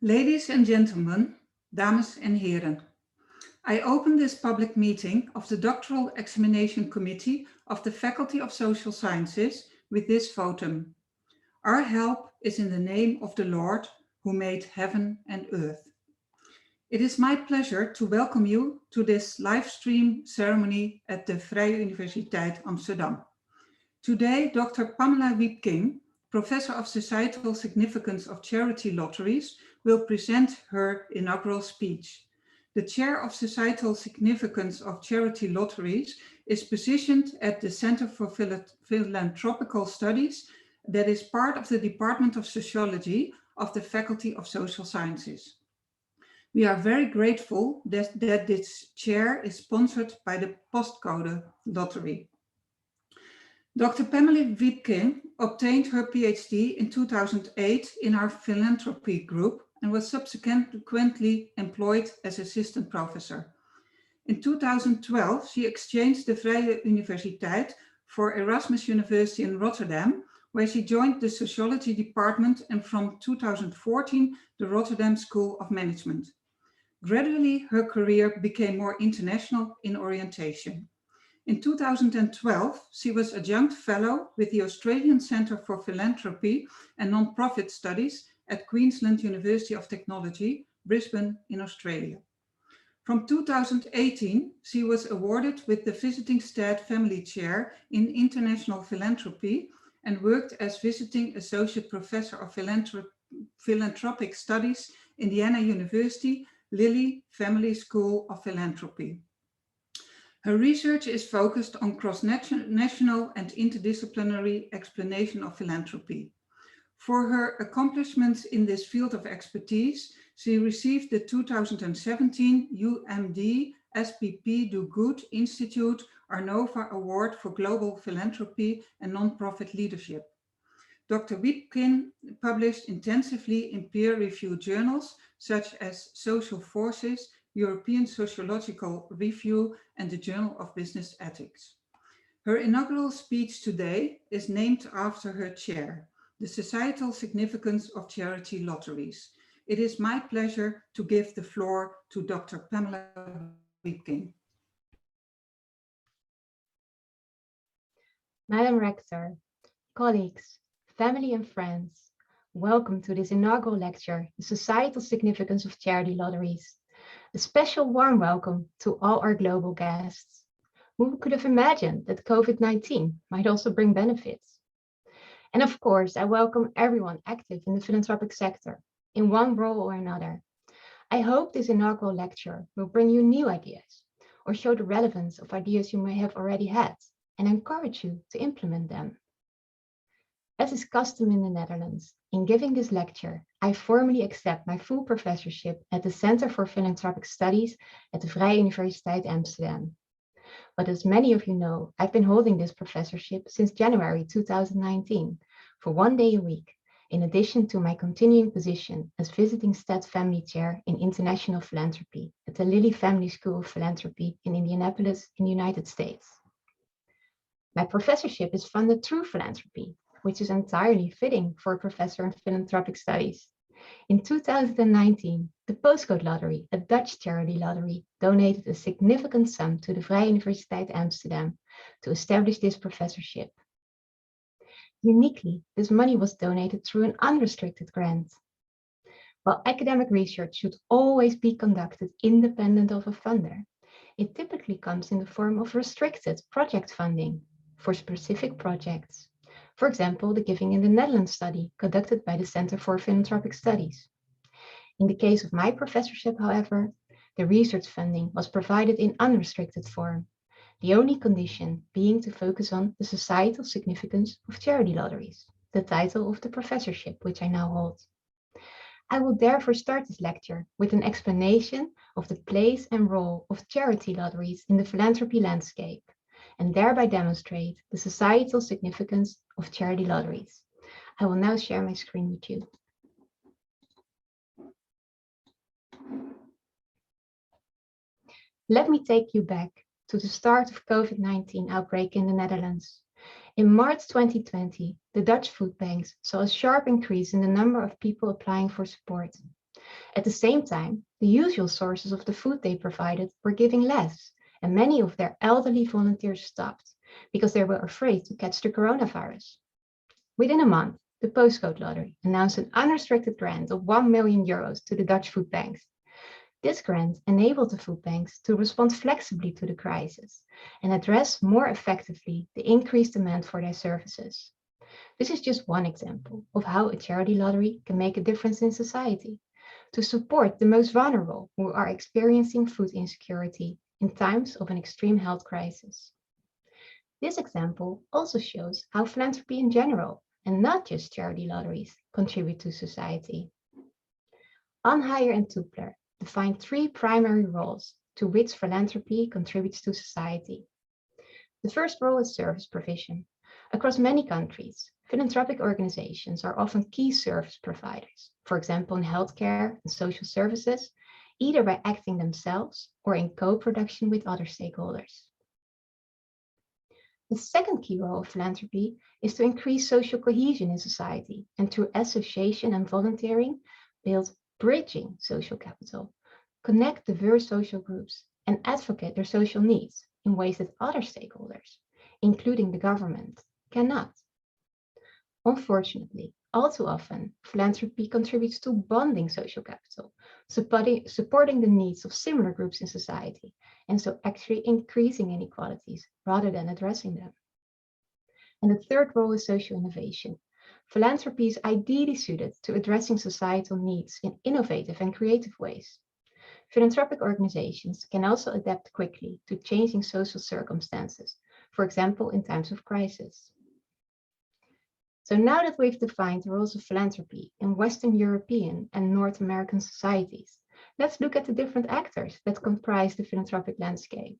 Ladies and gentlemen, dames en heren. I open this public meeting of the Doctoral Examination Committee of the Faculty of Social Sciences with this votum. Our help is in the name of the Lord who made heaven and earth. It is my pleasure to welcome you to this live stream ceremony at the Vrije Universiteit Amsterdam. Today, Dr. Pamala Wiepking, Professor of Societal Significance of Charity Lotteries, will present her inaugural speech. The Chair of Societal Significance of Charity Lotteries is positioned at the Center for Philanthropical Studies that is part of the Department of Sociology of the Faculty of Social Sciences. We are very grateful that this chair is sponsored by the Postcode Lottery. Dr. Pamala Wiepking obtained her PhD in 2008 in our philanthropy group and was subsequently employed as assistant professor. In 2012, she exchanged the Vrije Universiteit for Erasmus University in Rotterdam, where she joined the sociology department, and from 2014, the Rotterdam School of Management. Gradually, her career became more international in orientation. In 2012, she was adjunct fellow with the Australian Centre for Philanthropy and Non-Profit Studies at Queensland University of Technology, Brisbane in Australia. From 2018, she was awarded with the Visiting State Family Chair in International Philanthropy and worked as Visiting Associate Professor of Philanthropic Studies, Indiana University, Lilly Family School of Philanthropy. Her research is focused on cross-national and interdisciplinary explanation of philanthropy. For her accomplishments in this field of expertise, she received the 2017 UMD SPP Do Good Institute Arnova Award for Global Philanthropy and Nonprofit Leadership. Dr. Wiepking published intensively in peer-reviewed journals such as Social Forces, European Sociological Review, and the Journal of Business Ethics. Her inaugural speech today is named after her chair, The Societal Significance of Charity Lotteries. It is my pleasure to give the floor to Dr. Pamala Wiepking. Madam Rector, colleagues, family and friends, welcome to this inaugural lecture, The Societal Significance of Charity Lotteries. A special warm welcome to all our global guests. Who could have imagined that COVID-19 might also bring benefits? And of course, I welcome everyone active in the philanthropic sector, in one role or another. I hope this inaugural lecture will bring you new ideas or show the relevance of ideas you may have already had and encourage you to implement them. As is custom in the Netherlands, in giving this lecture, I formally accept my full professorship at the Center for Philanthropic Studies at the Vrije Universiteit Amsterdam. But as many of you know, I've been holding this professorship since January 2019 for 1 day a week, in addition to my continuing position as Visiting State Family Chair in International Philanthropy at the Lilly Family School of Philanthropy in Indianapolis in the United States. My professorship is funded through philanthropy, which is entirely fitting for a professor in philanthropic studies. In 2019, the Postcode Lottery, a Dutch charity lottery, donated a significant sum to the Vrije Universiteit Amsterdam to establish this professorship. Uniquely, this money was donated through an unrestricted grant. While academic research should always be conducted independent of a funder, it typically comes in the form of restricted project funding for specific projects. For example, the Giving in the Netherlands study conducted by the Center for Philanthropic Studies. In the case of my professorship, however, the research funding was provided in unrestricted form, the only condition being to focus on the societal significance of charity lotteries, the title of the professorship which I now hold. I will therefore start this lecture with an explanation of the place and role of charity lotteries in the philanthropy landscape, and thereby demonstrate the societal significance of charity lotteries. I will now share my screen with you. Let me take you back to the start of COVID-19 outbreak in the Netherlands. In March 2020, the Dutch food banks saw a sharp increase in the number of people applying for support. At the same time, the usual sources of the food they provided were giving less, and many of their elderly volunteers stopped because they were afraid to catch the coronavirus. Within a month, the Postcode Lottery announced an unrestricted grant of €1 million to the Dutch food banks. This grant enabled the food banks to respond flexibly to the crisis and address more effectively the increased demand for their services. This is just one example of how a charity lottery can make a difference in society to support the most vulnerable who are experiencing food insecurity in times of an extreme health crisis. This example also shows how philanthropy in general, and not just charity lotteries, contribute to society. Onheijer and Tupler define 3 primary roles to which philanthropy contributes to society. The first role is service provision. Across many countries, philanthropic organizations are often key service providers, for example in healthcare and social services, either by acting themselves or in co-production with other stakeholders. The second key role of philanthropy is to increase social cohesion in society and through association and volunteering, build bridging social capital, connect diverse social groups, and advocate their social needs in ways that other stakeholders, including the government, cannot. Unfortunately, all too often, philanthropy contributes to bonding social capital, supporting the needs of similar groups in society, and so actually increasing inequalities rather than addressing them. And the third role is social innovation. Philanthropy is ideally suited to addressing societal needs in innovative and creative ways. Philanthropic organizations can also adapt quickly to changing social circumstances, for example, in times of crisis. So now that we've defined the roles of philanthropy in Western European and North American societies, let's look at the different actors that comprise the philanthropic landscape.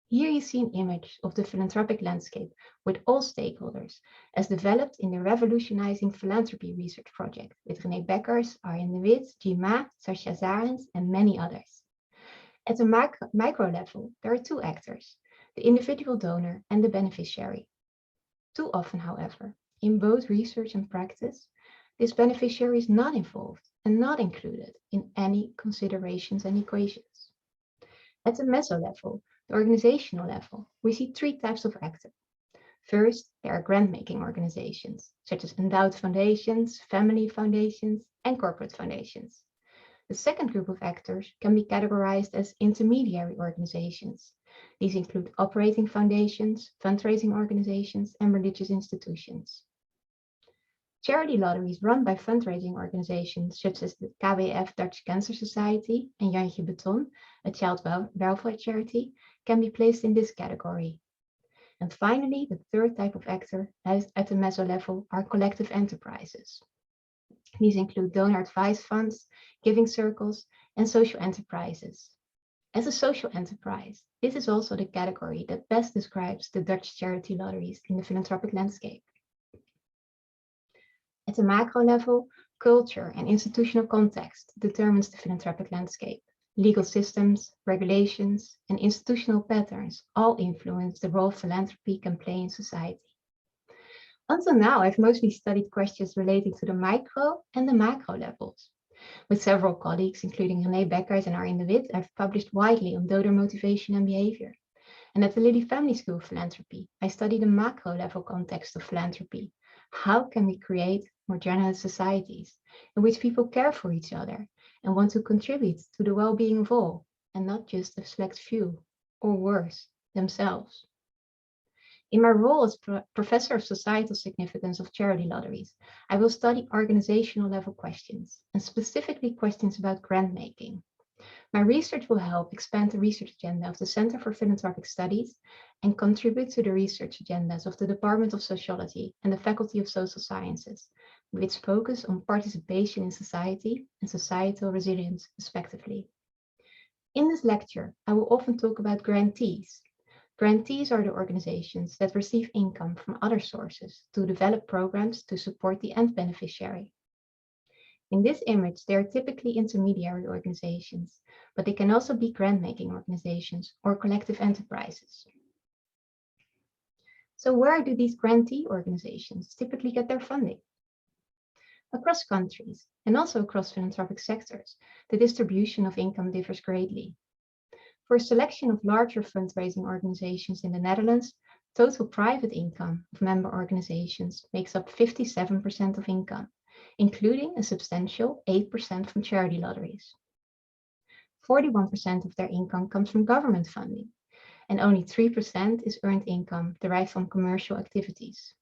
Here you see an image of the philanthropic landscape with all stakeholders as developed in the Revolutionizing Philanthropy Research Project with René Bekkers, Arjen de Wit, G. Maat, Sascha Zarens, and many others. At the micro level, there are two actors, the individual donor and the beneficiary. Too often, however, in both research and practice, this beneficiary is not involved and not included in any considerations and equations. At the meso level, the organizational level, we see three types of actors. First, there are grant-making organizations, such as endowed foundations, family foundations, and corporate foundations. The second group of actors can be categorized as intermediary organizations. These include operating foundations, fundraising organizations, and religious institutions. Charity lotteries run by fundraising organizations such as the KWF Dutch Cancer Society and Jantje Beton, a child welfare charity, can be placed in this category. And finally, the third type of actor at the meso level are collective enterprises. These include donor advice funds, giving circles, and social enterprises. As a social enterprise, this is also the category that best describes the Dutch charity lotteries in the philanthropic landscape. At the macro level, culture and institutional context determines the philanthropic landscape. Legal systems, regulations, and institutional patterns all influence the role philanthropy can play in society. Until now, I've mostly studied questions relating to the micro and the macro levels. With several colleagues, including René Bekkers and Arjen de Wit, I've published widely on donor motivation and behavior. And at the Lilly Family School of Philanthropy, I study the macro level context of philanthropy. How can we create more generous societies in which people care for each other and want to contribute to the well-being of all, and not just a select few, or worse, themselves? In my role as Professor of Societal Significance of Charity Lotteries, I will study organizational level questions, and specifically questions about grant making. My research will help expand the research agenda of the Center for Philanthropic Studies and contribute to the research agendas of the Department of Sociology and the Faculty of Social Sciences, with its focus on participation in society and societal resilience, respectively. In this lecture, I will often talk about grantees. Grantees are the organizations that receive income from other sources to develop programs to support the end beneficiary. In this image, they are typically intermediary organizations, but they can also be grant-making organizations or collective enterprises. So where do these grantee organizations typically get their funding? Across countries, and also across philanthropic sectors, the distribution of income differs greatly. For a selection of larger fundraising organizations in the Netherlands, total private income of member organizations makes up 57% of income, including a substantial 8% from charity lotteries. 41% of their income comes from government funding, and only 3% is earned income derived from commercial activities.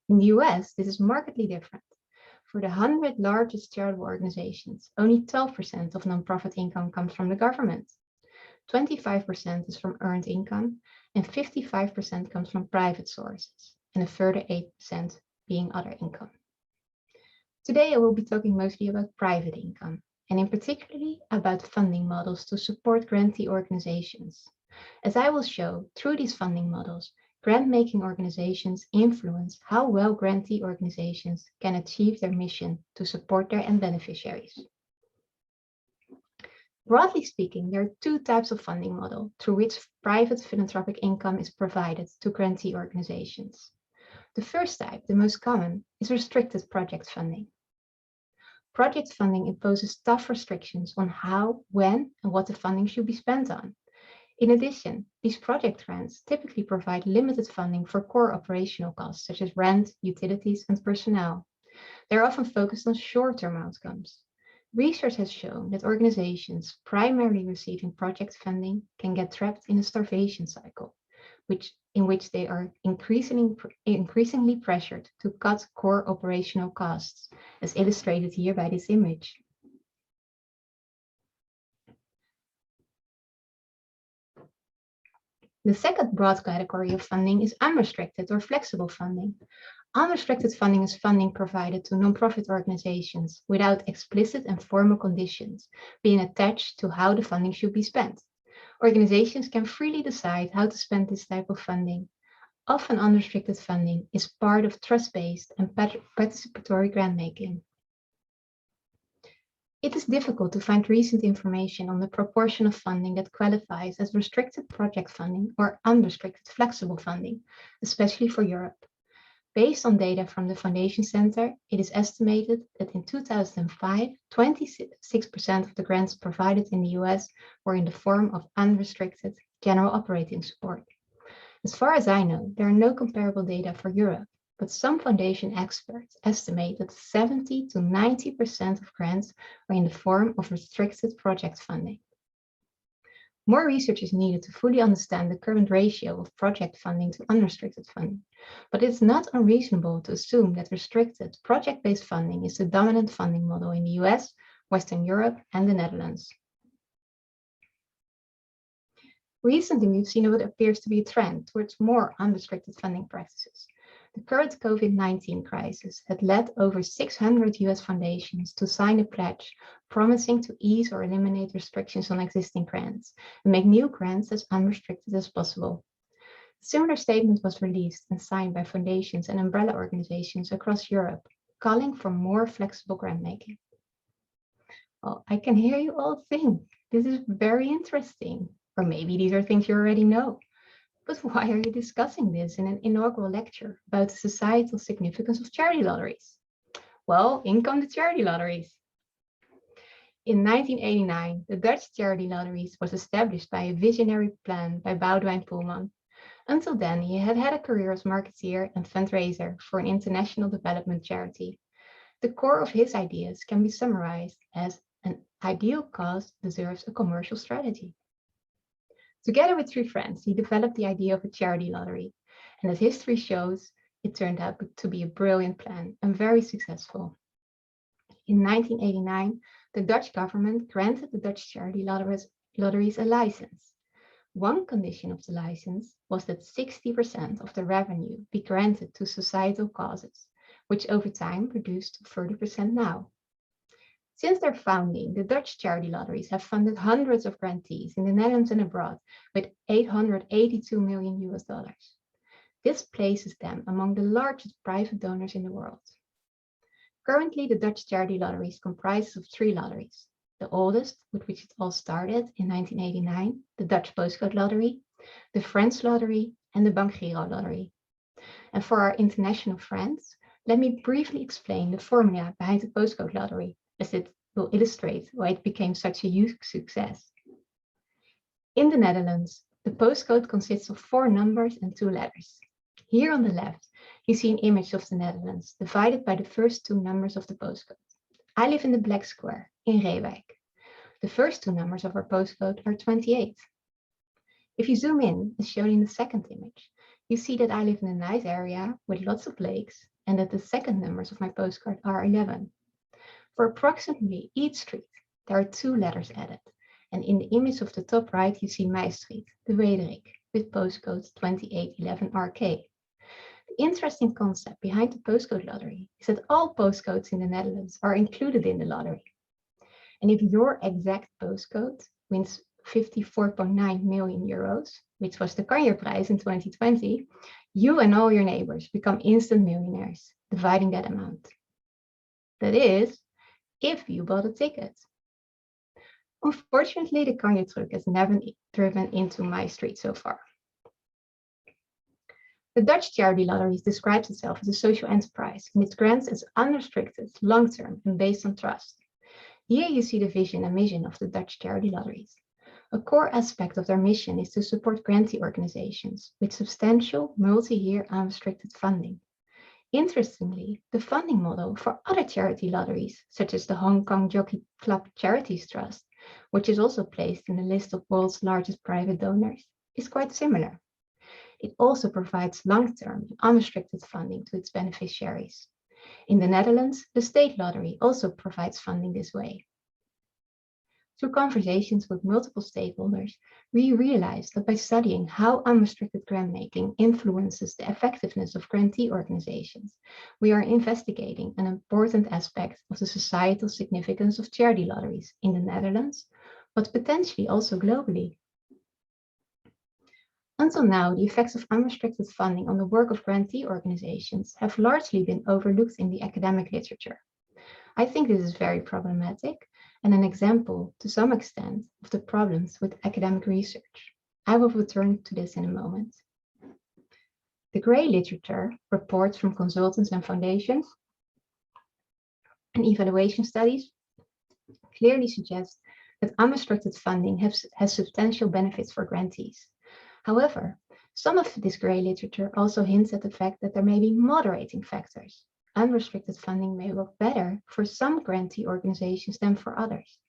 In the US, this is markedly different. For the 100 largest charitable organizations, only 12% of nonprofit income comes from the government. 25% is from earned income, and 55% comes from private sources, and a further 8% being other income. Today, I will be talking mostly about private income, and in particularly about funding models to support grantee organizations. As I will show, through these funding models, grant-making organizations influence how well grantee organizations can achieve their mission to support their end beneficiaries. Broadly speaking, there are two types of funding model through which private philanthropic income is provided to grantee organizations. The first type, the most common, is restricted project funding. Project funding imposes tough restrictions on how, when, and what the funding should be spent on. In addition, these project grants typically provide limited funding for core operational costs, such as rent, utilities, and personnel. They're often focused on short-term outcomes. Research has shown that organizations primarily receiving project funding can get trapped in a starvation cycle, in which they are increasingly pressured to cut core operational costs, as illustrated here by this image. The second broad category of funding is unrestricted or flexible funding. Unrestricted funding is funding provided to nonprofit organizations without explicit and formal conditions being attached to how the funding should be spent. Organizations can freely decide how to spend this type of funding. Often unrestricted funding is part of trust-based and participatory grant-making. It is difficult to find recent information on the proportion of funding that qualifies as restricted project funding or unrestricted flexible funding, especially for Europe. Based on data from the Foundation Center, it is estimated that in 2005, 26% of the grants provided in the US were in the form of unrestricted general operating support. As far as I know, there are no comparable data for Europe, but some foundation experts estimate that 70 to 90% of grants are in the form of restricted project funding. More research is needed to fully understand the current ratio of project funding to unrestricted funding, but it's not unreasonable to assume that restricted project-based funding is the dominant funding model in the US, Western Europe, and the Netherlands. Recently, we've seen what appears to be a trend towards more unrestricted funding practices. The current COVID-19 crisis had led over 600 US foundations to sign a pledge promising to ease or eliminate restrictions on existing grants and make new grants as unrestricted as possible. A similar statement was released and signed by foundations and umbrella organizations across Europe, calling for more flexible grant making. Well, I can hear you all think this is very interesting, or maybe these are things you already know. But why are you discussing this in an inaugural lecture about the societal significance of charity lotteries? Well, in come the charity lotteries. In 1989, the Dutch charity lotteries was established by a visionary plan by Boudewijn Poelman. Until then, he had had a career as marketeer and fundraiser for an international development charity. The core of his ideas can be summarized as an ideal cause deserves a commercial strategy. Together with 3 friends, he developed the idea of a charity lottery, and as history shows, it turned out to be a brilliant plan and very successful. In 1989, the Dutch government granted the Dutch charity lotteries a license. One condition of the license was that 60% of the revenue be granted to societal causes, which over time reduced to 30% now. Since their founding, the Dutch charity lotteries have funded hundreds of grantees in the Netherlands and abroad with $882 million US. This places them among the largest private donors in the world. Currently, the Dutch charity lotteries comprises of 3 lotteries. The oldest, with which it all started in 1989, the Dutch postcode lottery, the French lottery, and the Bank Giro lottery. And for our international friends, let me briefly explain the formula behind the postcode lottery, as it will illustrate why it became such a huge success. In the Netherlands, the postcode consists of 4 numbers and 2 letters. Here on the left, you see an image of the Netherlands divided by the first 2 numbers of the postcode. I live in the black square in Reewijk. The first 2 numbers of our postcode are 28. If you zoom in, as shown in the second image, you see that I live in a nice area with lots of lakes and that the second numbers of my postcard are 11. For approximately each street, there are 2 letters added, and in the image of the top right, you see my street, de Wederik, with postcode 2811RK. The interesting concept behind the postcode lottery is that all postcodes in the Netherlands are included in the lottery. And if your exact postcode wins 54.9 million euros, which was the Kanjerprijs in 2020, you and all your neighbors become instant millionaires, dividing that amount. That is, if you bought a ticket. Unfortunately, the Kanje truck has never driven into my street so far. The Dutch Charity Lotteries describes itself as a social enterprise and its grants as unrestricted, long-term, and based on trust. Here you see the vision and mission of the Dutch Charity Lotteries. A core aspect of their mission is to support grantee organizations with substantial, multi-year unrestricted funding. Interestingly, the funding model for other charity lotteries, such as the Hong Kong Jockey Club Charities Trust, which is also placed in the list of world's largest private donors, is quite similar. It also provides long-term, unrestricted funding to its beneficiaries. In the Netherlands, the state lottery also provides funding this way. Through conversations with multiple stakeholders, we realized that by studying how unrestricted grant making influences the effectiveness of grantee organizations, we are investigating an important aspect of the societal significance of charity lotteries in the Netherlands, but potentially also globally. Until now, the effects of unrestricted funding on the work of grantee organizations have largely been overlooked in the academic literature. I think this is very problematic and an example, to some extent, of the problems with academic research. I will return to this in a moment. The grey literature, reports from consultants and foundations, and evaluation studies clearly suggest that unrestricted funding has substantial benefits for grantees. However, some of this grey literature also hints at the fact that there may be moderating factors. Unrestricted funding may work better for some grantee organizations than for others.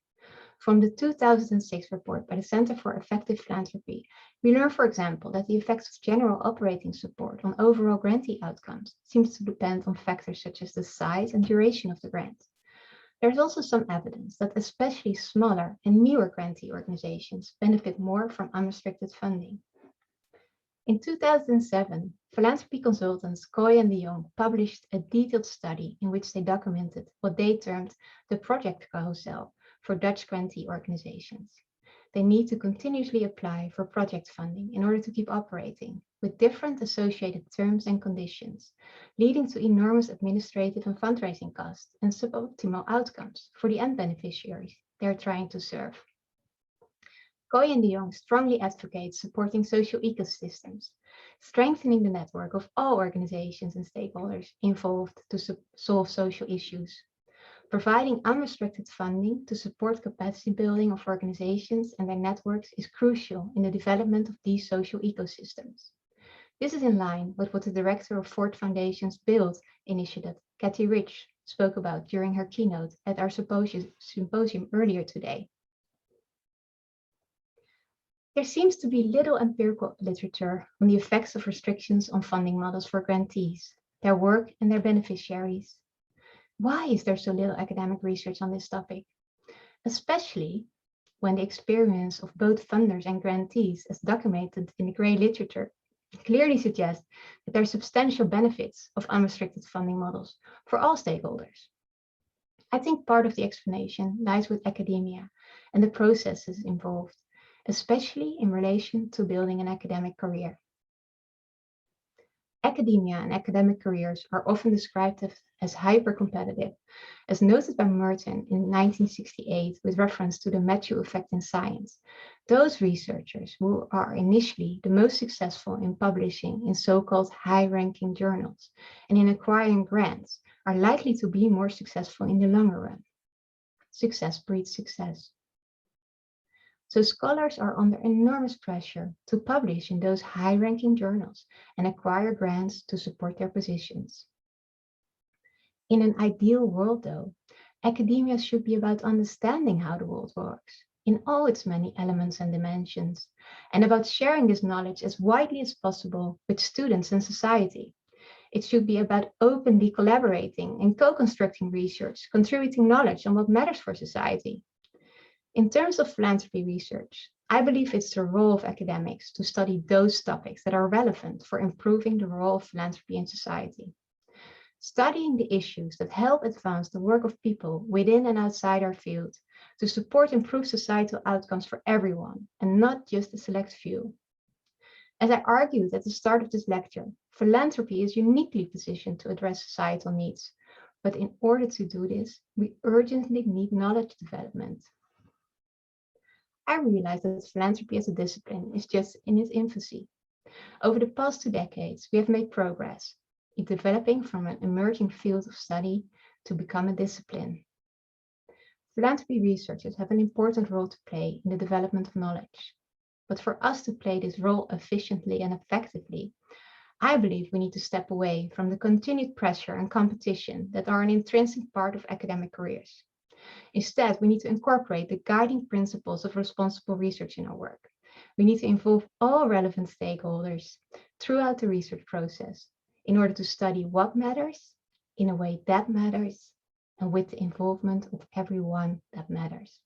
From the 2006 report by the Center for Effective Philanthropy, we learn, for example, that the effects of general operating support on overall grantee outcomes seems to depend on factors such as the size and duration of the grant. There's also some evidence that especially smaller and newer grantee organizations benefit more from unrestricted funding. In 2007, philanthropy consultants Coy and de Jong published a detailed study in which they documented what they termed the project carousel for Dutch grantee organizations. They need to continuously apply for project funding in order to keep operating, with different associated terms and conditions, leading to enormous administrative and fundraising costs and suboptimal outcomes for the end beneficiaries they are trying to serve. Coy and de Jong strongly advocate supporting social ecosystems, strengthening the network of all organizations and stakeholders involved to solve social issues. Providing unrestricted funding to support capacity building of organizations and their networks is crucial in the development of these social ecosystems. This is in line with what the director of Ford Foundation's Build initiative, Kathy Rich, spoke about during her keynote at our symposium earlier today. There seems to be little empirical literature on the effects of restrictions on funding models for grantees, their work, and their beneficiaries. Why is there so little academic research on this topic? Especially when the experience of both funders and grantees, as documented in the grey literature, clearly suggests that there are substantial benefits of unrestricted funding models for all stakeholders. I think part of the explanation lies with academia and the processes involved, especially in relation to building an academic career. Academia and academic careers are often described as hyper-competitive, as noted by Merton in 1968 with reference to the Matthew effect in science. Those researchers who are initially the most successful in publishing in so-called high-ranking journals and in acquiring grants are likely to be more successful in the longer run. Success breeds success. So scholars are under enormous pressure to publish in those high-ranking journals and acquire grants to support their positions. In an ideal world, though, academia should be about understanding how the world works in all its many elements and dimensions, and about sharing this knowledge as widely as possible with students and society. It should be about openly collaborating and co-constructing research, contributing knowledge on what matters for society. In terms of philanthropy research, I believe it's the role of academics to study those topics that are relevant for improving the role of philanthropy in society. Studying the issues that help advance the work of people within and outside our field to support improved societal outcomes for everyone and not just a select few. As I argued at the start of this lecture, philanthropy is uniquely positioned to address societal needs, but in order to do this, we urgently need knowledge development. I realized that philanthropy as a discipline is just in its infancy. Over the past 2 decades, we have made progress in developing from an emerging field of study to become a discipline. Philanthropy researchers have an important role to play in the development of knowledge. But for us to play this role efficiently and effectively, I believe we need to step away from the continued pressure and competition that are an intrinsic part of academic careers. Instead, we need to incorporate the guiding principles of responsible research in our work. We need to involve all relevant stakeholders throughout the research process in order to study what matters in a way that matters and with the involvement of everyone that matters.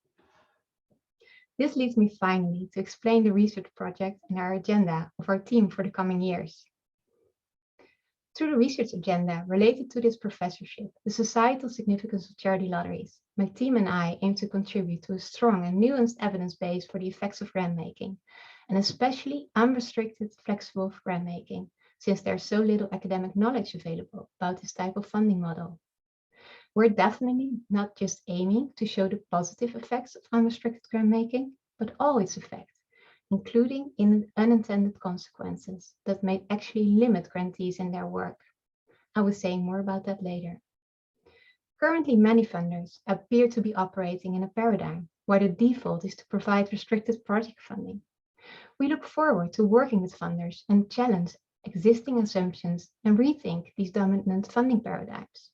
This leads me finally to explain the research project and our agenda of our team for the coming years. Through the research agenda related to this professorship, the societal significance of charity lotteries, my team and I aim to contribute to a strong and nuanced evidence base for the effects of grant making, and especially unrestricted, flexible grant making, since there's so little academic knowledge available about this type of funding model. We're definitely not just aiming to show the positive effects of unrestricted grant making, but all its effects, including in unintended consequences that may actually limit grantees in their work. I will say more about that later. Currently, many funders appear to be operating in a paradigm where the default is to provide restricted project funding. We look forward to working with funders and challenge existing assumptions and rethink these dominant funding paradigms.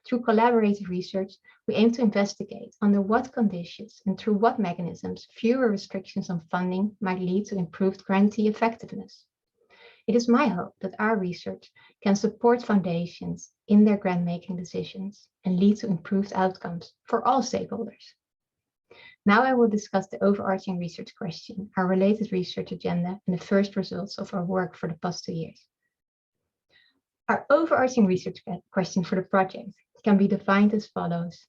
Through collaborative research, we aim to investigate under what conditions and through what mechanisms fewer restrictions on funding might lead to improved grantee effectiveness. It is my hope that our research can support foundations in their grant-making decisions and lead to improved outcomes for all stakeholders. Now I will discuss the overarching research question, our related research agenda, and the first results of our work for the past 2 years. Our overarching research question for the project can be defined as follows.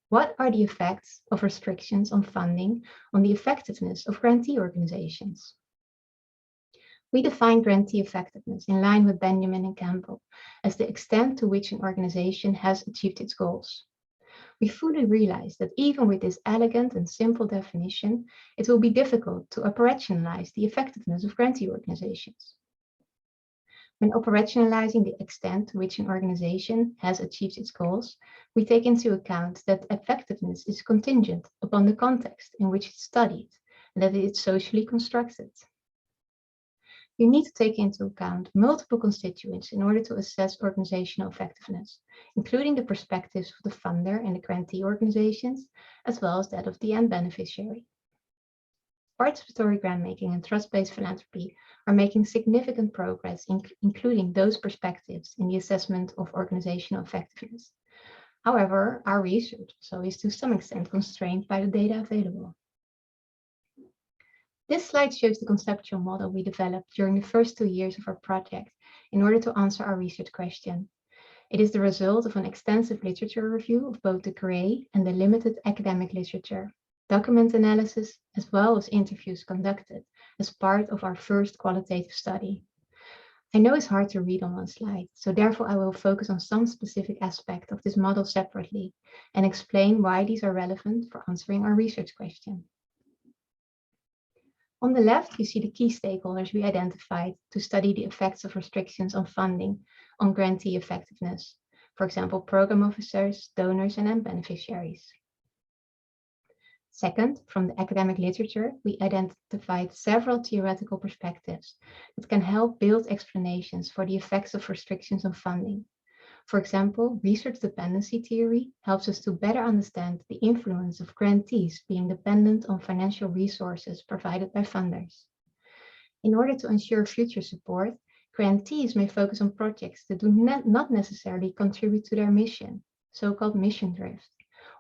What are the effects of restrictions on funding on the effectiveness of grantee organizations? We define grantee effectiveness in line with Benjamin and Campbell as the extent to which an organization has achieved its goals. We fully realize that even with this elegant and simple definition, it will be difficult to operationalize the effectiveness of grantee organizations. When operationalizing the extent to which an organization has achieved its goals, we take into account that effectiveness is contingent upon the context in which it's studied and that it's socially constructed. You need to take into account multiple constituents in order to assess organizational effectiveness, including the perspectives of the funder and the grantee organizations, as well as that of the end beneficiary. Participatory grant-making and trust-based philanthropy are making significant progress, including those perspectives in the assessment of organizational effectiveness. However, our research also is to some extent constrained by the data available. This slide shows the conceptual model we developed during the first 2 years of our project in order to answer our research question. It is the result of an extensive literature review of both the gray and the limited academic literature, document analysis, as well as interviews conducted as part of our first qualitative study. I know it's hard to read on one slide, so therefore I will focus on some specific aspect of this model separately and explain why these are relevant for answering our research question. On the left, you see the key stakeholders we identified to study the effects of restrictions on funding on grantee effectiveness, for example, program officers, donors, and end beneficiaries. Second, from the academic literature, we identified several theoretical perspectives that can help build explanations for the effects of restrictions on funding. For example, research dependency theory helps us to better understand the influence of grantees being dependent on financial resources provided by funders. In order to ensure future support, grantees may focus on projects that do not necessarily contribute to their mission, so-called mission drift,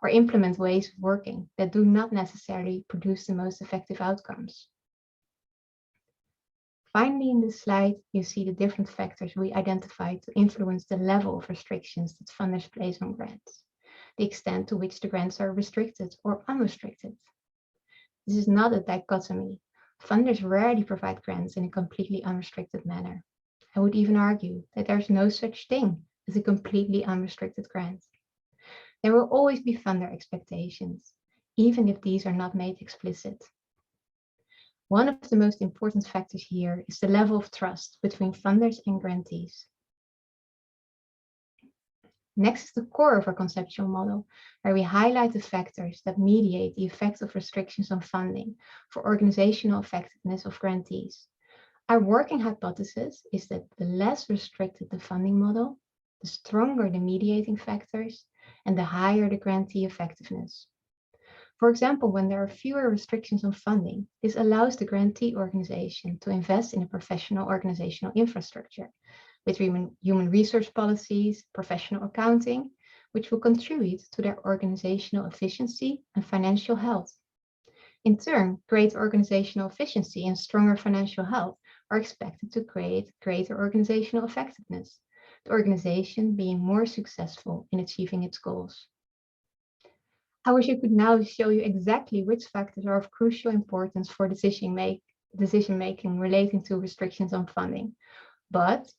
or implement ways of working that do not necessarily produce the most effective outcomes. Finally, in this slide, you see the different factors we identified to influence the level of restrictions that funders place on grants, the extent to which the grants are restricted or unrestricted. This is not a dichotomy. Funders rarely provide grants in a completely unrestricted manner. I would even argue that there's no such thing as a completely unrestricted grant. There will always be funder expectations. even if these are not made explicit. One of the most important factors here is the level of trust between funders and grantees. Next is the core of our conceptual model, where we highlight the factors that mediate the effect of restrictions on funding for organizational effectiveness of grantees. Our working hypothesis is that the less restricted the funding model, the stronger the mediating factors, and the higher the grantee effectiveness. For example, when there are fewer restrictions on funding, this allows the grantee organization to invest in a professional organizational infrastructure with human resource policies, professional accounting, which will contribute to their organizational efficiency and financial health. In turn, greater organizational efficiency and stronger financial health are expected to create greater organizational effectiveness, the organization being more successful in achieving its goals. I wish I could now show you exactly which factors are of crucial importance for decision-making relating to restrictions on funding. But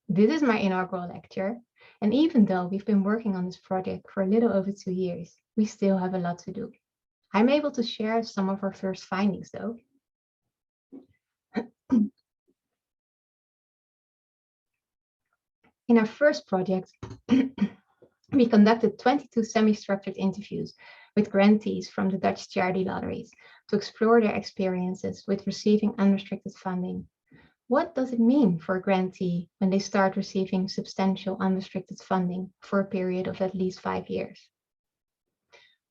this is my inaugural lecture, and even though we've been working on this project for a little over 2 years, we still have a lot to do. I'm able to share some of our first findings, though. In our first project, we conducted 22 semi-structured interviews with grantees from the Dutch charity lotteries to explore their experiences with receiving unrestricted funding. What does it mean for a grantee when they start receiving substantial unrestricted funding for a period of at least 5 years?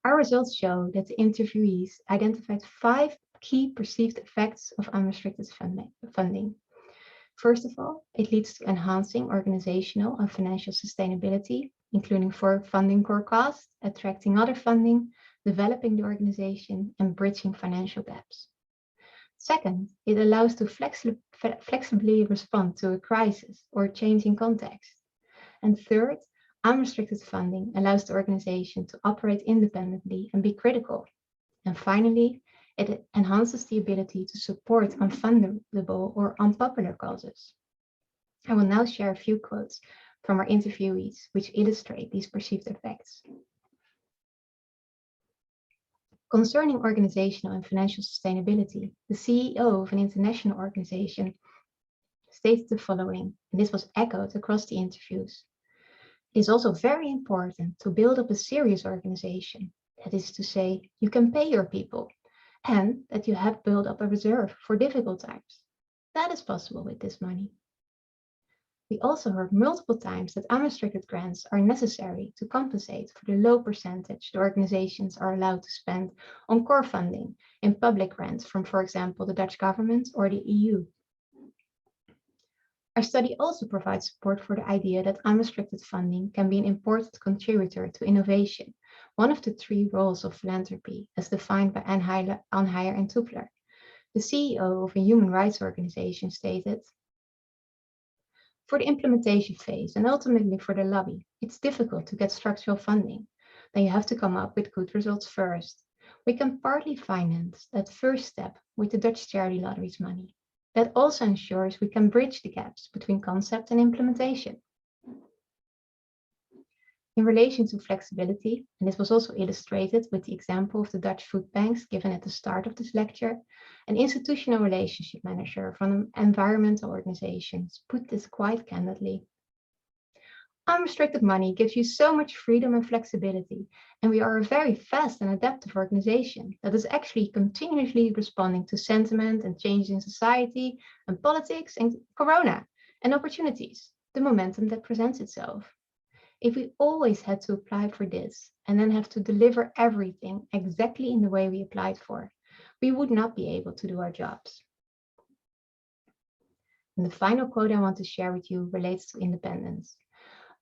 Our results show that the interviewees identified 5 key perceived effects of unrestricted funding. First of all, it leads to enhancing organizational and financial sustainability, including for funding core costs, attracting other funding, developing the organization, and bridging financial gaps. Second, it allows to flexibly respond to a crisis or changing context. And third, unrestricted funding allows the organization to operate independently and be critical. And finally, it enhances the ability to support unfundable or unpopular causes. I will now share a few quotes from our interviewees which illustrate these perceived effects. Concerning organizational and financial sustainability, the CEO of an international organization stated the following, and this was echoed across the interviews. It is also very important to build up a serious organization. That is to say, you can pay your people, and that you have built up a reserve for difficult times. That is possible with this money. We also heard multiple times that unrestricted grants are necessary to compensate for the low percentage the organizations are allowed to spend on core funding in public grants from, for example, the Dutch government or the EU. Our study also provides support for the idea that unrestricted funding can be an important contributor to innovation, one of the 3 roles of philanthropy as defined by Anheier and Tupler. The CEO of a human rights organization stated, "For the implementation phase and ultimately for the lobby, it's difficult to get structural funding. Then you have to come up with good results first. We can partly finance that first step with the Dutch charity lotteries money. That also ensures we can bridge the gaps between concept and implementation." In relation to flexibility, and this was also illustrated with the example of the Dutch food banks given at the start of this lecture, an institutional relationship manager from environmental organizations put this quite candidly. Unrestricted money gives you so much freedom and flexibility, and we are a very fast and adaptive organization that is actually continuously responding to sentiment and changes in society and politics and corona and opportunities, the momentum that presents itself. If we always had to apply for this and then have to deliver everything exactly in the way we applied for, we would not be able to do our jobs. And the final quote I want to share with you relates to independence.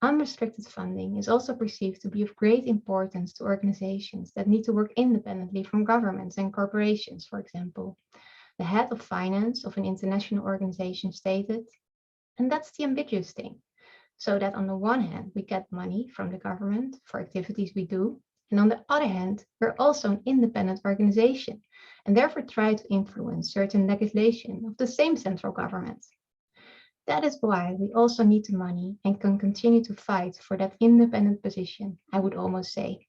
Unrestricted funding is also perceived to be of great importance to organizations that need to work independently from governments and corporations, for example. The head of finance of an international organization stated, and that's the ambiguous thing, so that on the one hand, we get money from the government for activities we do, and on the other hand, we're also an independent organization, and therefore try to influence certain legislation of the same central government. That is why we also need the money and can continue to fight for that independent position, I would almost say.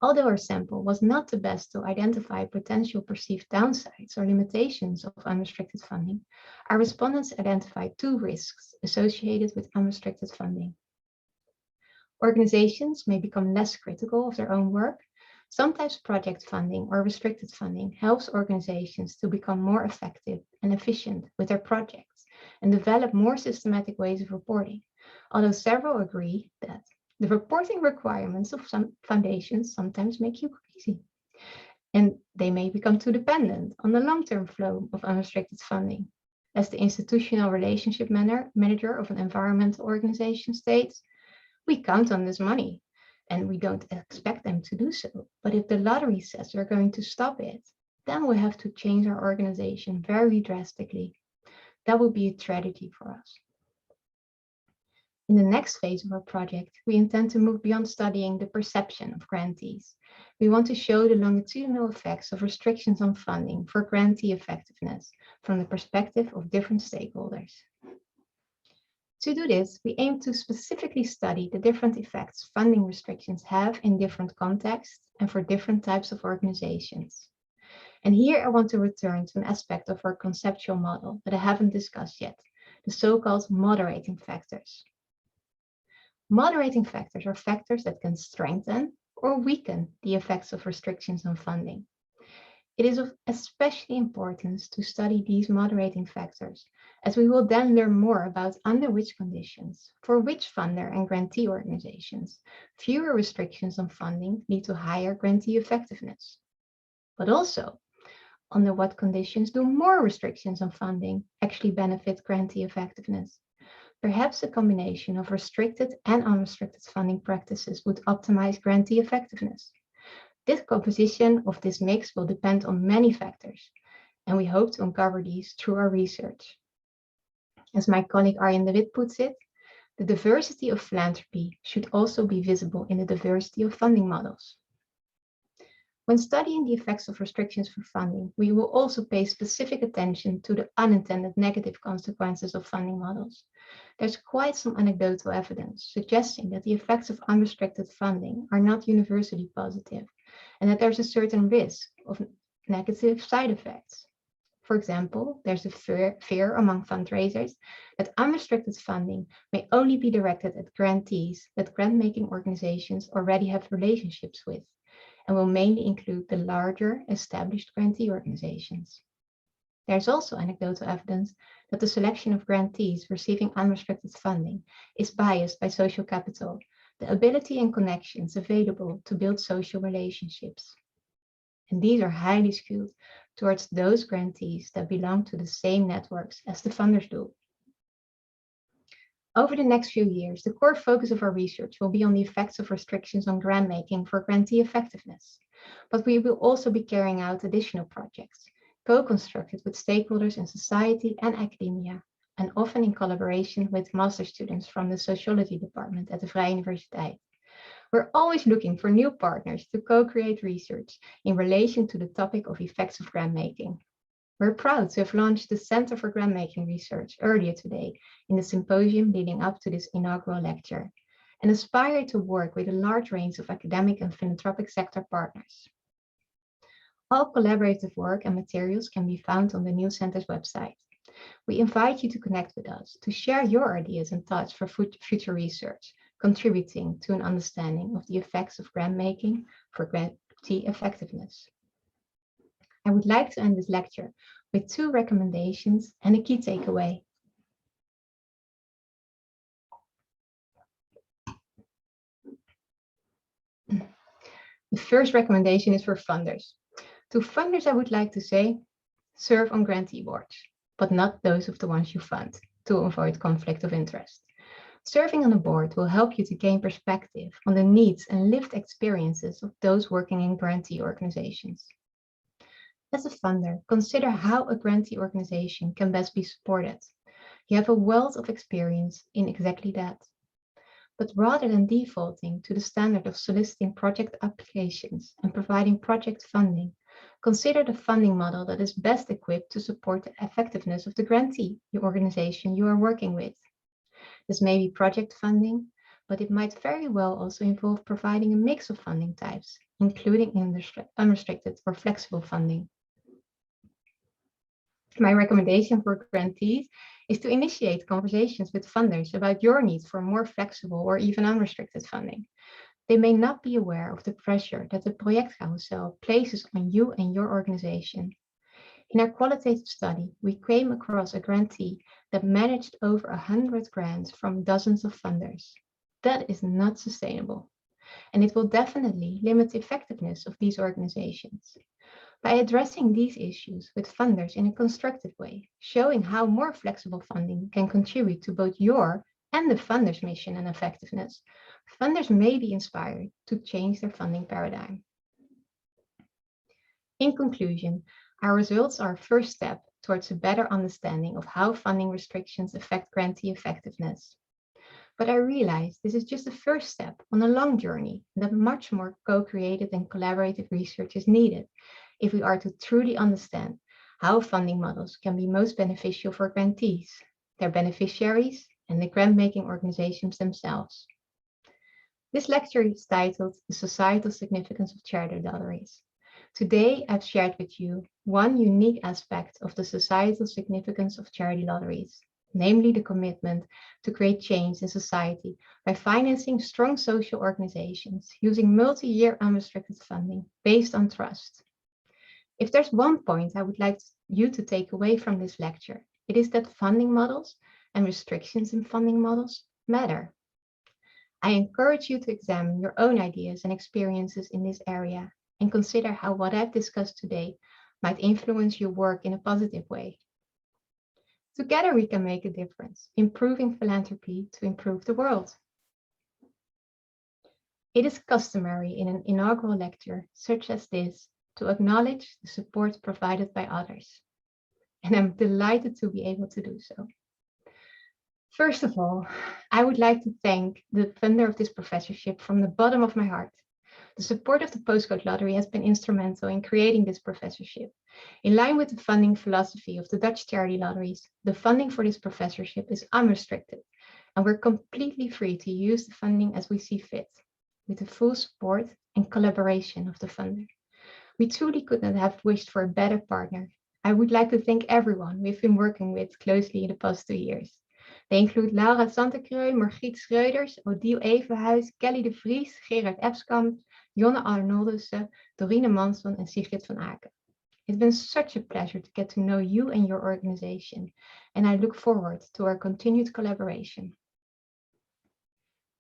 Although our sample was not the best to identify potential perceived downsides or limitations of unrestricted funding, our respondents identified 2 risks associated with unrestricted funding. Organizations may become less critical of their own work. Sometimes project funding or restricted funding helps organizations to become more effective and efficient with their projects and develop more systematic ways of reporting, although several agree that the reporting requirements of some foundations sometimes make you crazy, and they may become too dependent on the long-term flow of unrestricted funding. As the institutional relationship manager of an environmental organization states, we count on this money and we don't expect them to do so. But if the lottery says they're going to stop it, then we have to change our organization very drastically. That would be a tragedy for us. In the next phase of our project, we intend to move beyond studying the perception of grantees. We want to show the longitudinal effects of restrictions on funding for grantee effectiveness from the perspective of different stakeholders. To do this, we aim to specifically study the different effects funding restrictions have in different contexts and for different types of organizations. And here I want to return to an aspect of our conceptual model that I haven't discussed yet, the so-called moderating factors. Moderating factors are factors that can strengthen or weaken the effects of restrictions on funding. It is of especially importance to study these moderating factors, as we will then learn more about under which conditions, for which funder and grantee organizations, fewer restrictions on funding lead to higher grantee effectiveness. But also, under what conditions do more restrictions on funding actually benefit grantee effectiveness? Perhaps a combination of restricted and unrestricted funding practices would optimize grantee effectiveness. This composition of this mix will depend on many factors, and we hope to uncover these through our research. As my colleague Arjen de Wit puts it, the diversity of philanthropy should also be visible in the diversity of funding models. When studying the effects of restrictions for funding, we will also pay specific attention to the unintended negative consequences of funding models. There's quite some anecdotal evidence suggesting that the effects of unrestricted funding are not universally positive, and that there's a certain risk of negative side effects. For example, there's a fear among fundraisers that unrestricted funding may only be directed at grantees that grant-making organizations already have relationships with, and will mainly include the larger established grantee organizations. There's also anecdotal evidence that the selection of grantees receiving unrestricted funding is biased by social capital, the ability and connections available to build social relationships. And these are highly skewed towards those grantees that belong to the same networks as the funders do. Over the next few years, the core focus of our research will be on the effects of restrictions on grant making for grantee effectiveness. But we will also be carrying out additional projects, co-constructed with stakeholders in society and academia, and often in collaboration with master students from the sociology department at the Vrije Universiteit. We're always looking for new partners to co-create research in relation to the topic of effects of grant making. We're proud to have launched the Center for Grant-Making Research earlier today in the symposium leading up to this inaugural lecture, and aspire to work with a large range of academic and philanthropic sector partners. All collaborative work and materials can be found on the new center's website. We invite you to connect with us, to share your ideas and thoughts for future research, contributing to an understanding of the effects of grant-making for grantee effectiveness. I would like to end this lecture with 2 recommendations and a key takeaway. The first recommendation is for funders. To funders, I would like to say, serve on grantee boards, but not those of the ones you fund, to avoid conflict of interest. Serving on a board will help you to gain perspective on the needs and lived experiences of those working in grantee organizations. As a funder, consider how a grantee organization can best be supported. You have a wealth of experience in exactly that. But rather than defaulting to the standard of soliciting project applications and providing project funding, consider the funding model that is best equipped to support the effectiveness of the grantee organization you are working with. This may be project funding, but it might very well also involve providing a mix of funding types, including unrestricted or flexible funding. My recommendation for grantees is to initiate conversations with funders about your needs for more flexible or even unrestricted funding. They may not be aware of the pressure that the projectcarousel places on you and your organization. In our qualitative study, we came across a grantee that managed over 100 grants from dozens of funders. That is not sustainable, and it will definitely limit the effectiveness of these organizations. By addressing these issues with funders in a constructive way, showing how more flexible funding can contribute to both your and the funder's mission and effectiveness, funders may be inspired to change their funding paradigm. In conclusion, our results are a first step towards a better understanding of how funding restrictions affect grantee effectiveness. But I realize this is just the first step on a long journey, and that much more co-created and collaborative research is needed if we are to truly understand how funding models can be most beneficial for grantees, their beneficiaries, and the grant-making organizations themselves. This lecture is titled The Societal Significance of Charity Lotteries. Today, I've shared with you one unique aspect of the societal significance of charity lotteries, namely the commitment to create change in society by financing strong social organizations using multi-year unrestricted funding based on trust. If there's one point I would like you to take away from this lecture, it is that funding models and restrictions in funding models matter. I encourage you to examine your own ideas and experiences in this area and consider how what I've discussed today might influence your work in a positive way. Together we can make a difference, improving philanthropy to improve the world. It is customary in an inaugural lecture such as this to acknowledge the support provided by others, and I'm delighted to be able to do so. First of all, I would like to thank the funder of this professorship from the bottom of my heart. The support of the Postcode Lottery has been instrumental in creating this professorship. In line with the funding philosophy of the Dutch charity lotteries, the funding for this professorship is unrestricted, and we're completely free to use the funding as we see fit, with the full support and collaboration of the funder. We truly could not have wished for a better partner. I would like to thank everyone we've been working with closely in the past 2 years. They include Laura Santekreu, Margriet Schreuders, Odile Evenhuis, Kelly de Vries, Gerard Epskamp, Jonne Arnoldussen, Dorine Manson, and Sigrid van Aken. It's been such a pleasure to get to know you and your organization, and I look forward to our continued collaboration.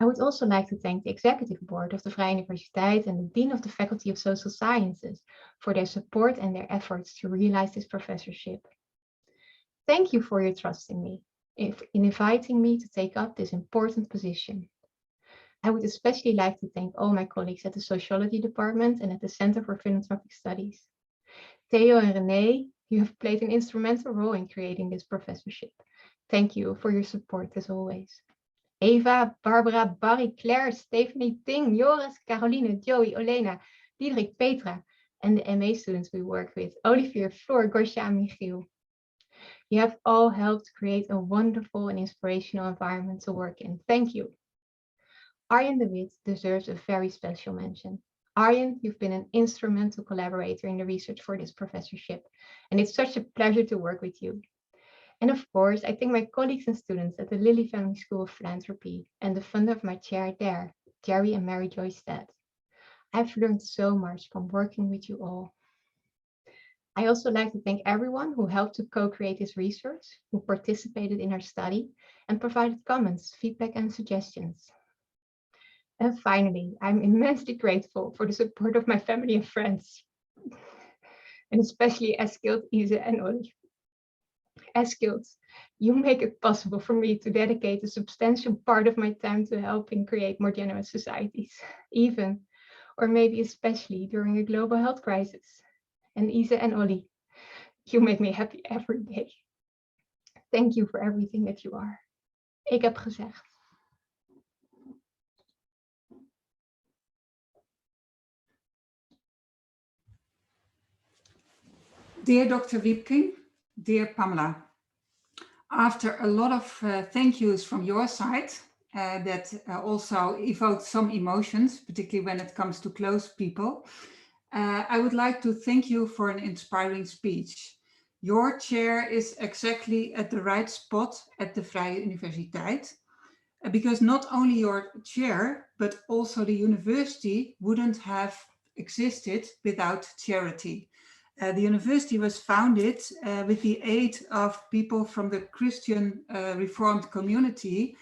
I would also like to thank the Executive Board of the Vrije Universiteit and the Dean of the Faculty of Social Sciences for their support and their efforts to realize this professorship. Thank you for your trust in me, in inviting me to take up this important position. I would especially like to thank all my colleagues at the Sociology Department and at the Center for Philanthropic Studies. Theo and René, you have played an instrumental role in creating this professorship. Thank you for your support as always. Eva, Barbara, Barry, Claire, Stephanie, Ting, Joris, Caroline, Joey, Olena, Diederik, Petra, and the MA students we work with, Olivier, Floor, Gorsha, and Michiel. You have all helped create a wonderful and inspirational environment to work in. Thank you. Arjen de Wit deserves a very special mention. Arjen, you've been an instrumental collaborator in the research for this professorship, and it's such a pleasure to work with you. And of course, I thank my colleagues and students at the Lilly Family School of Philanthropy and the funder of my chair there, Jerry and Mary Joy Stead. I've learned so much from working with you all. I also like to thank everyone who helped to co-create this research, who participated in our study, and provided comments, feedback, and suggestions. And finally, I'm immensely grateful for the support of my family and friends, and especially Eskild, Ise, and Ollie. Eskild, you make it possible for me to dedicate a substantial part of my time to helping create more generous societies, even, or maybe especially during a global health crisis. And Ise and Ollie, you make me happy every day. Thank you for everything that you are. Ik heb gezegd. Dear Dr. Wiepking, dear Pamela, after a lot of thank yous from your side that also evoked some emotions, particularly when it comes to close people. I would like to thank you for an inspiring speech. Your chair is exactly at the right spot at the Vrije Universiteit, because not only your chair, but also the university wouldn't have existed without charity. The university was founded with the aid of people from the Christian Reformed community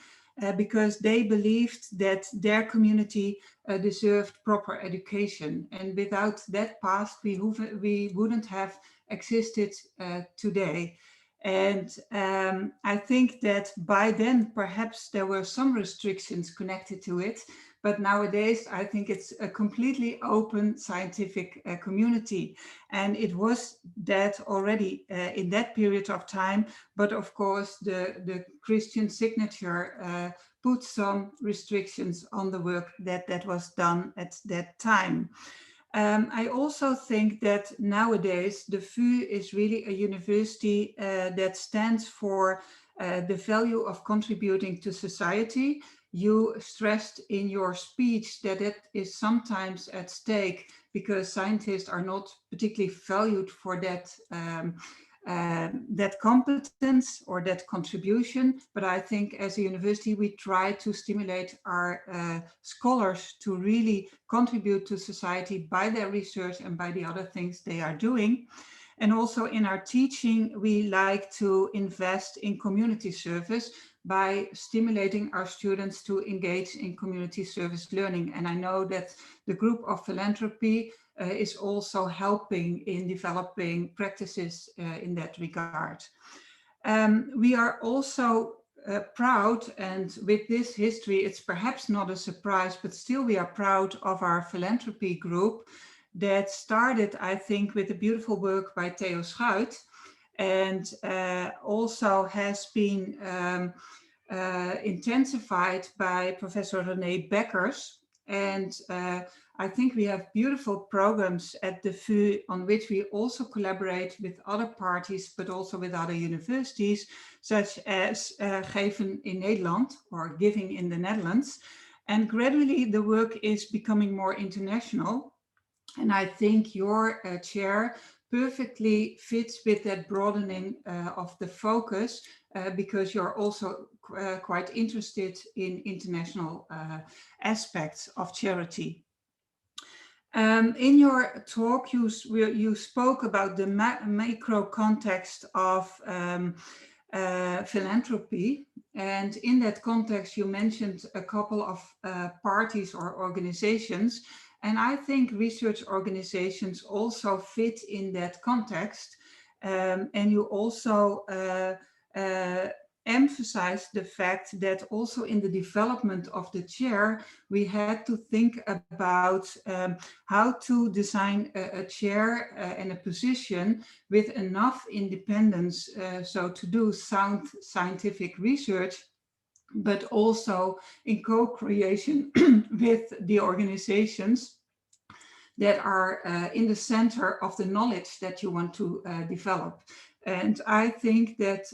because they believed that their community deserved proper education. And without that past, we wouldn't have existed today. And I think that by then, perhaps there were some restrictions connected to it, but nowadays I think it's a completely open scientific community. And it was that already in that period of time, but of course the Christian signature put some restrictions on the work that was done at that time. I also think that nowadays the VU is really a university that stands for the value of contributing to society. You stressed in your speech that it is sometimes at stake because scientists are not particularly valued for that competence or that contribution. But I think as a university, we try to stimulate our scholars to really contribute to society by their research and by the other things they are doing. And also in our teaching, we like to invest in community service by stimulating our students to engage in community service learning. And I know that the group of philanthropy is also helping in developing practices in that regard. We are also proud, and with this history, it's perhaps not a surprise, but still we are proud of our philanthropy group that started, I think, with the beautiful work by Theo Schuit, and also has been intensified by Professor René Bekkers. And I think we have beautiful programs at the VU on which we also collaborate with other parties, but also with other universities, such as Geven in Nederland or Giving in the Netherlands. And gradually the work is becoming more international. And I think your chair perfectly fits with that broadening of the focus because you're also quite interested in international aspects of charity. In your talk, you spoke about the macro context of philanthropy. And in that context, you mentioned a couple of parties or organizations. And I think research organizations also fit in that context. And you also emphasize the fact that also in the development of the chair, we had to think about how to design a chair and a position with enough independence, so to do sound scientific research, but also in co-creation with the organizations that are in the center of the knowledge that you want to develop. And I think that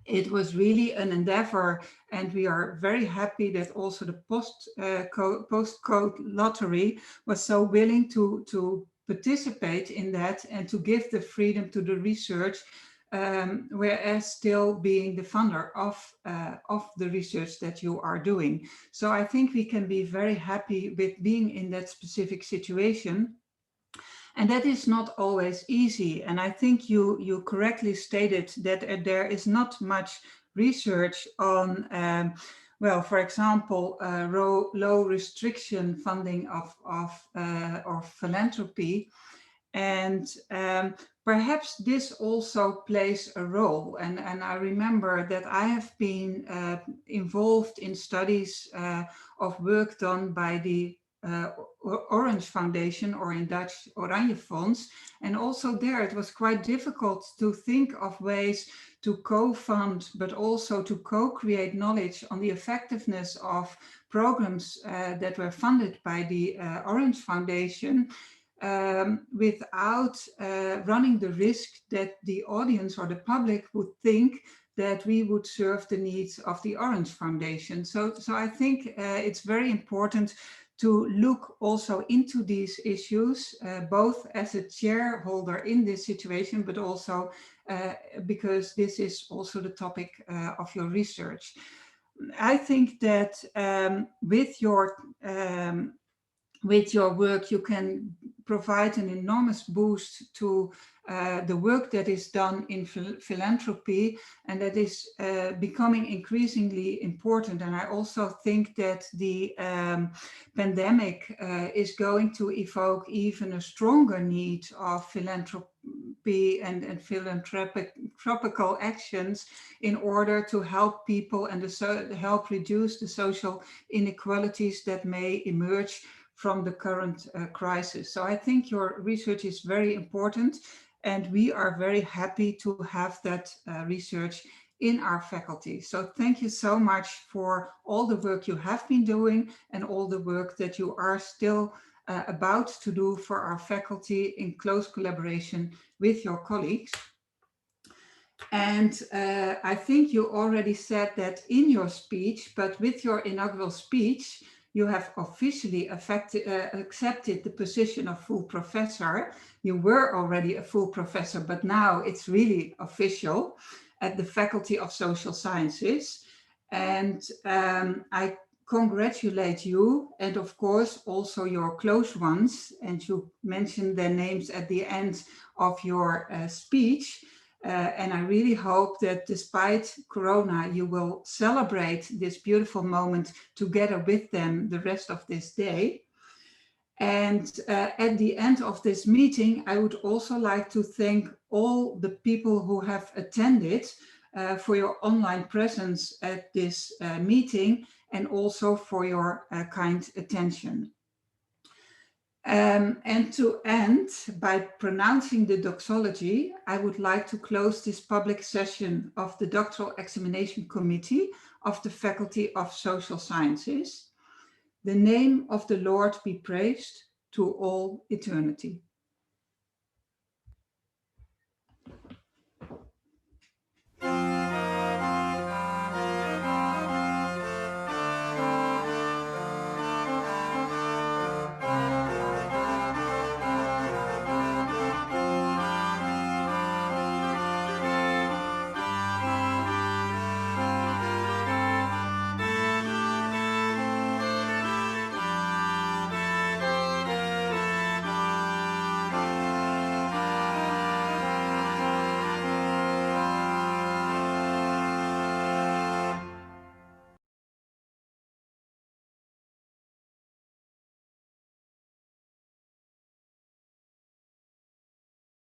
it was really an endeavor, and we are very happy that also the postcode lottery was so willing to participate in that and to give the freedom to the research, whereas still being the funder of the research that you are doing. So I think we can be very happy with being in that specific situation. And that is not always easy. And I think you correctly stated that there is not much research on, well, for example, low restriction funding of philanthropy. And perhaps this also plays a role. And I remember that I have been involved in studies of work done by the Orange Foundation, or in Dutch Oranje Fonds. And also there it was quite difficult to think of ways to co-fund, but also to co-create knowledge on the effectiveness of programs that were funded by the Orange Foundation, without running the risk that the audience or the public would think that we would serve the needs of the Orange Foundation. So I think it's very important to look also into these issues, both as a shareholder in this situation, but also because this is also the topic of your research. I think that with your work, you can provide an enormous boost to the work that is done in philanthropy, and that is becoming increasingly important. And I also think that the pandemic is going to evoke even a stronger need of philanthropy and philanthropical actions in order to help people and help reduce the social inequalities that may emerge from the current crisis. So I think your research is very important, and we are very happy to have that research in our faculty. So thank you so much for all the work you have been doing and all the work that you are still about to do for our faculty in close collaboration with your colleagues. And I think you already said that in your speech, but with your inaugural speech, you have officially accepted the position of full professor. You were already a full professor, but now it's really official at the Faculty of Social Sciences. And I congratulate you, and of course also your close ones, and you mentioned their names at the end of your speech. And I really hope that despite Corona, you will celebrate this beautiful moment together with them the rest of this day. And at the end of this meeting, I would also like to thank all the people who have attended for your online presence at this meeting, and also for your kind attention. And to end by pronouncing the doxology, I would like to close this public session of the Doctoral Examination Committee of the Faculty of Social Sciences. The name of the Lord be praised to all eternity.